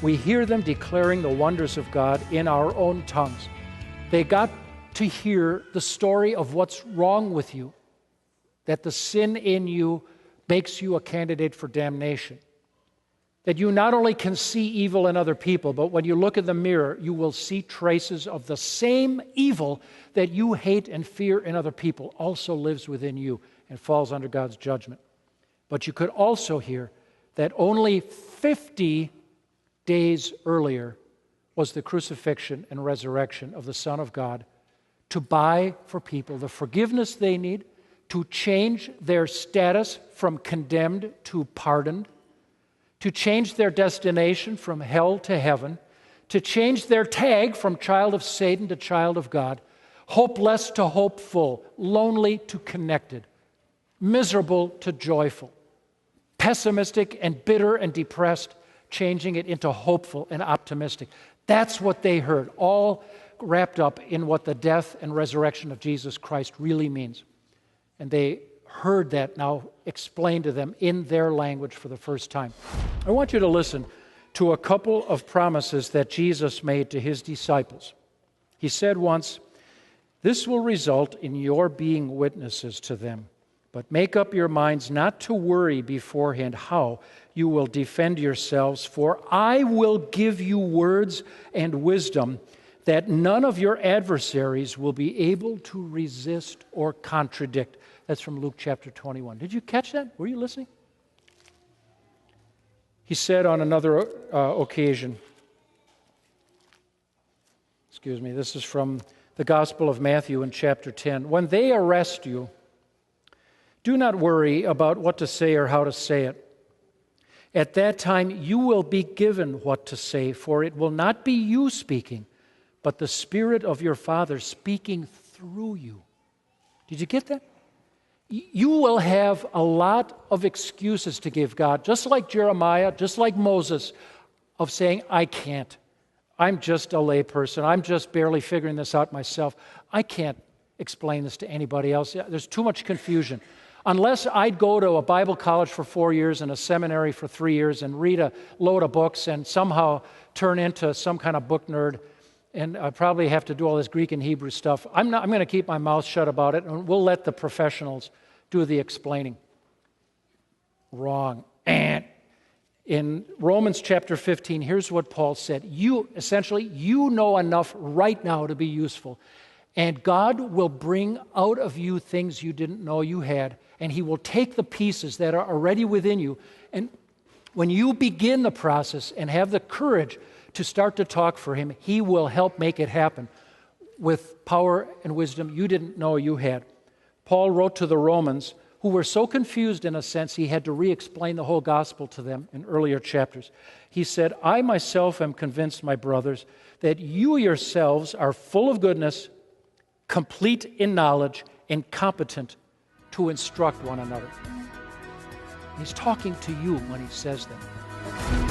We hear them declaring the wonders of God in our own tongues. They got to hear the story of what's wrong with you, that the sin in you makes you a candidate for damnation. That you not only can see evil in other people, but when you look in the mirror, you will see traces of the same evil that you hate and fear in other people also lives within you and falls under God's judgment. But you could also hear that only 50 days earlier was the crucifixion and resurrection of the Son of God to buy for people the forgiveness they need, to change their status from condemned to pardoned, to change their destination from hell to heaven, to change their tag from child of Satan to child of God, hopeless to hopeful, lonely to connected, miserable to joyful, pessimistic and bitter and depressed, changing it into hopeful and optimistic. That's what they heard, all wrapped up in what the death and resurrection of Jesus Christ really means. And they heard that now explained to them in their language for the first time. I want you to listen to a couple of promises that Jesus made to his disciples. He said once, "This will result in your being witnesses to them, but make up your minds not to worry beforehand how you will defend yourselves, for I will give you words and wisdom that none of your adversaries will be able to resist or contradict." That's from Luke chapter 21. Did you catch that? Were you listening? He said on another occasion, this is from the Gospel of Matthew in chapter 10. "When they arrest you, do not worry about what to say or how to say it. At that time you will be given what to say, for it will not be you speaking, but the Spirit of your Father speaking through you." Did you get that? You will have a lot of excuses to give God, just like Jeremiah, just like Moses, of saying, "I can't. I'm just a layperson. I'm just barely figuring this out myself. I can't explain this to anybody else. There's too much confusion." Unless I'd go to a Bible college for 4 years and a seminary for 3 years and read a load of books and somehow turn into some kind of book nerd, and I probably have to do all this Greek and Hebrew stuff, I'm going to keep my mouth shut about it, and we'll let the professionals do the explaining. Wrong. And in Romans chapter 15, here's what Paul said. You know enough right now to be useful. And God will bring out of you things you didn't know you had, and He will take the pieces that are already within you. And when you begin the process and have the courage to start to talk for Him, He will help make it happen with power and wisdom you didn't know you had. Paul wrote to the Romans, who were so confused in a sense, he had to re-explain the whole gospel to them in earlier chapters. He said, "I myself am convinced, my brothers, that you yourselves are full of goodness, complete in knowledge, and competent to instruct one another." He's talking to you when he says that.